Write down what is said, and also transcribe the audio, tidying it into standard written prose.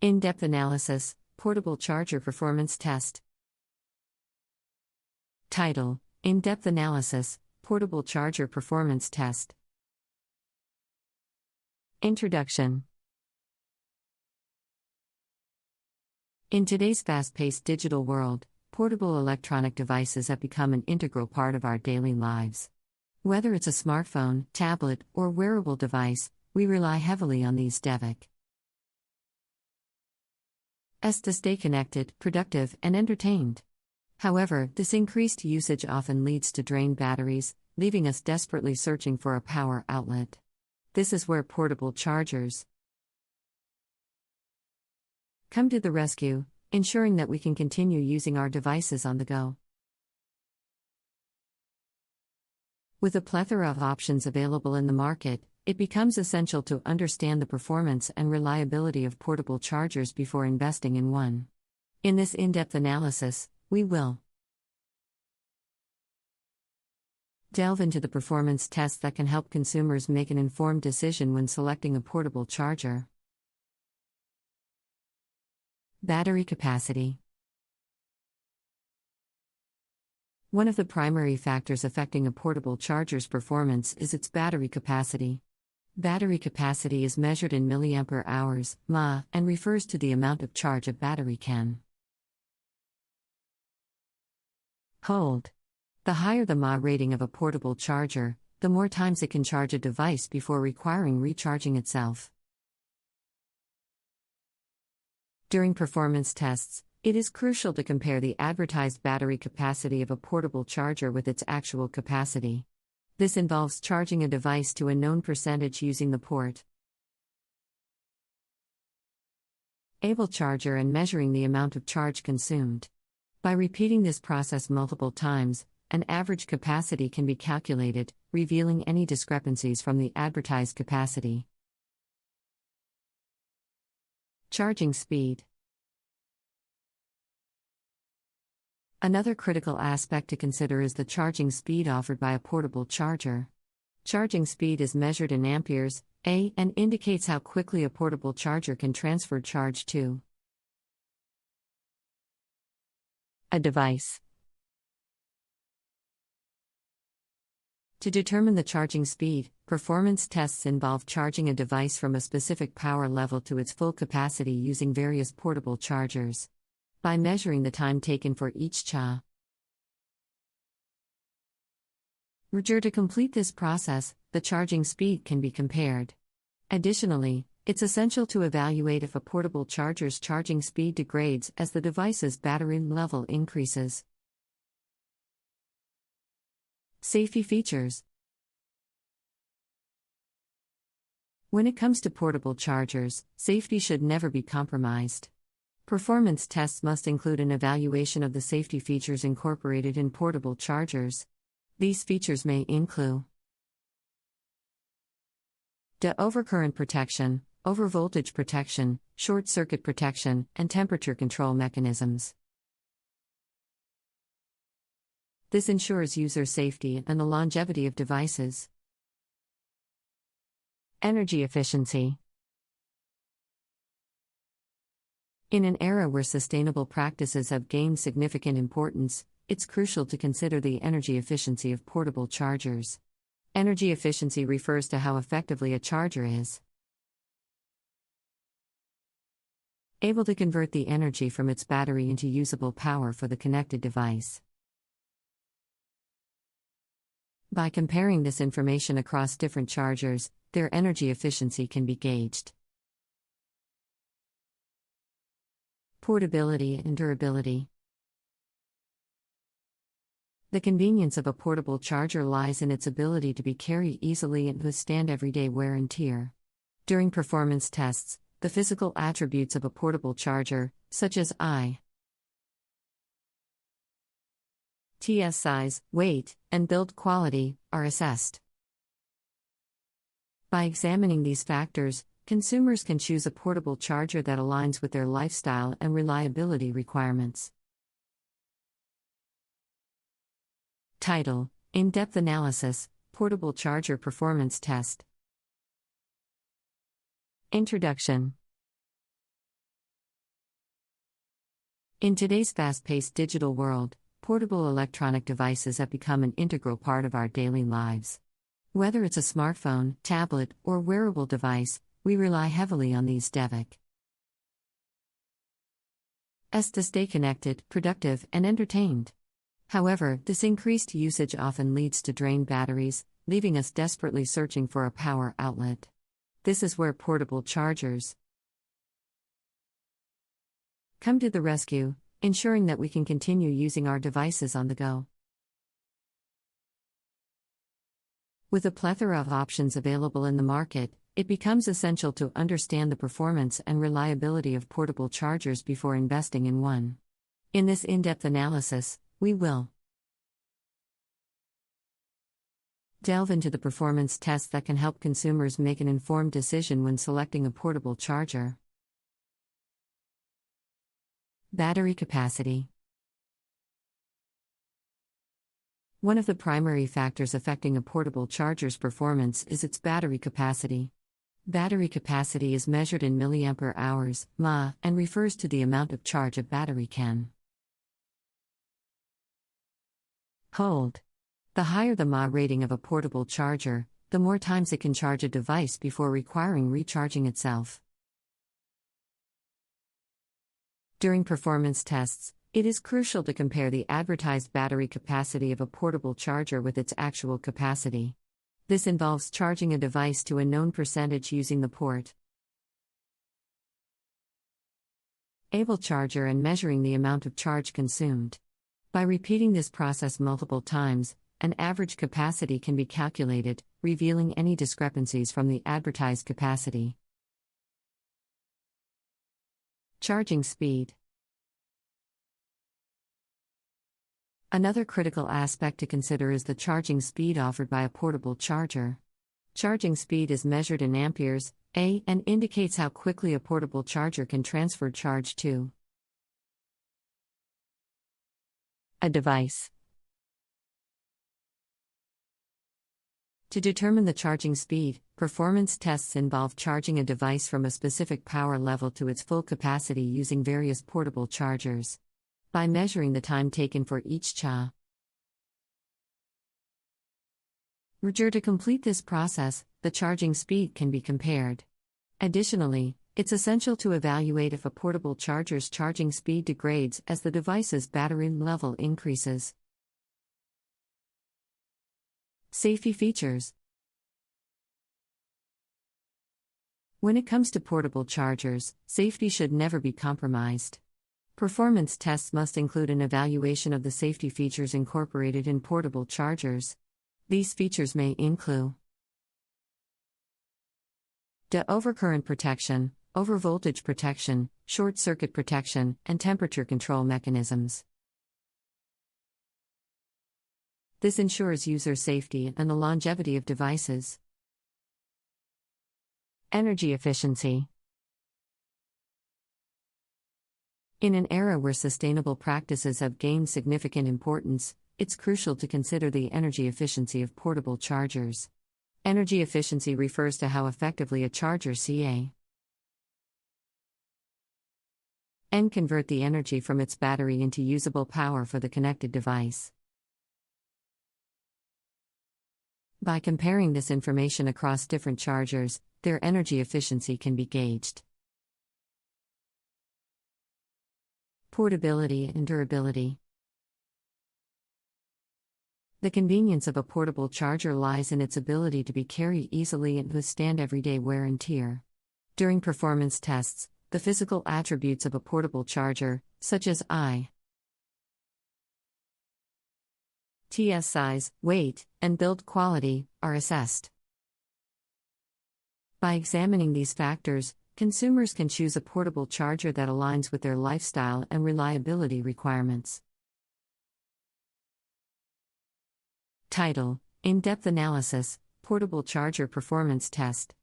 In-depth analysis, portable charger performance test. Title: In-depth analysis, portable charger performance test. Introduction. In today's fast-paced digital world, portable electronic devices have become an integral part of our daily lives. Whether it's a smartphone, tablet, or wearable device, we rely heavily on these devices to stay connected, productive, and entertained. However, this increased usage often leads to drained batteries, leaving us desperately searching for a power outlet. This is where portable chargers come to the rescue, ensuring that we can continue using our devices on the go. With a plethora of options available in the market, it becomes essential to understand the performance and reliability of portable chargers before investing in one. In this in-depth analysis, we will delve into the performance tests that can help consumers make an informed decision when selecting a portable charger. Battery capacity. One of the primary factors affecting a portable charger's performance is its battery capacity. Battery capacity is measured in milliampere hours mAh and refers to the amount of charge a battery can hold. The higher the mAh rating of a portable charger, the more times it can charge a device before requiring recharging itself. During performance tests, it is crucial to compare the advertised battery capacity of a portable charger with its actual capacity. This involves charging a device to a known percentage using the port able charger and measuring the amount of charge consumed. By repeating this process multiple times, an average capacity can be calculated, revealing any discrepancies from the advertised capacity. Charging speed. Another critical aspect to consider is the charging speed offered by a portable charger. Charging speed is measured in amperes, A, and indicates how quickly a portable charger can transfer charge to a device. To determine the charging speed, performance tests involve charging a device from a specific power level to its full capacity using various portable chargers. By measuring the time taken for each charge to complete this process, the charging speed can be compared. Additionally, it's essential to evaluate if a portable charger's charging speed degrades as the device's battery level increases. Safety features. When it comes to portable chargers, safety should never be compromised. Performance tests must include an evaluation of the safety features incorporated in portable chargers. These features may include overcurrent protection, overvoltage protection, short-circuit protection, and temperature control mechanisms. This ensures user safety and the longevity of devices. Energy efficiency. In an era where sustainable practices have gained significant importance, it's crucial to consider the energy efficiency of portable chargers. Energy efficiency refers to how effectively a charger is able to convert the energy from its battery into usable power for the connected device. By comparing this information across different chargers, their energy efficiency can be gauged. Portability and durability. The convenience of a portable charger lies in its ability to be carried easily and withstand everyday wear and tear. During performance tests, the physical attributes of a portable charger, such as size, weight, and build quality, are assessed. By examining these factors, consumers can choose a portable charger that aligns with their lifestyle and reliability requirements. Title: In-depth analysis, portable charger performance test. Introduction. In today's fast-paced digital world, portable electronic devices have become an integral part of our daily lives. Whether it's a smartphone, tablet, or wearable device, we rely heavily on these devices to stay connected, productive, and entertained. However, this increased usage often leads to drained batteries, leaving us desperately searching for a power outlet. This is where portable chargers come to the rescue, ensuring that we can continue using our devices on the go. With a plethora of options available in the market, it becomes essential to understand the performance and reliability of portable chargers before investing in one. In this in-depth analysis, we will delve into the performance tests that can help consumers make an informed decision when selecting a portable charger. Battery capacity. One of the primary factors affecting a portable charger's performance is its battery capacity. Battery capacity is measured in milliampere hours mAh and refers to the amount of charge a battery can hold. The higher the mAh rating of a portable charger, the more times it can charge a device before requiring recharging itself. During performance tests, it is crucial to compare the advertised battery capacity of a portable charger with its actual capacity. This involves charging a device to a known percentage using the port able charger and measuring the amount of charge consumed. By repeating this process multiple times, an average capacity can be calculated, revealing any discrepancies from the advertised capacity. Charging speed. Another critical aspect to consider is the charging speed offered by a portable charger. Charging speed is measured in amperes, A, and indicates how quickly a portable charger can transfer charge to a device. To determine the charging speed, performance tests involve charging a device from a specific power level to its full capacity using various portable chargers. By measuring the time taken for each charge to complete this process, the charging speed can be compared. Additionally, it's essential to evaluate if a portable charger's charging speed degrades as the device's battery level increases. Safety features. When it comes to portable chargers, safety should never be compromised. Performance tests must include an evaluation of the safety features incorporated in portable chargers. These features may include overcurrent protection, overvoltage protection, short-circuit protection, and temperature control mechanisms. This ensures user safety and the longevity of devices. Energy efficiency. In an era where sustainable practices have gained significant importance, it's crucial to consider the energy efficiency of portable chargers. Energy efficiency refers to how effectively a charger can convert the energy from its battery into usable power for the connected device. By comparing this information across different chargers, their energy efficiency can be gauged. Portability and durability. The convenience of a portable charger lies in its ability to be carried easily and withstand everyday wear and tear. During performance tests, the physical attributes of a portable charger, such as size, weight, and build quality, are assessed. By examining these factors, consumers can choose a portable charger that aligns with their lifestyle and reliability requirements. Title: In-Depth Analysis, Portable Charger Performance Test.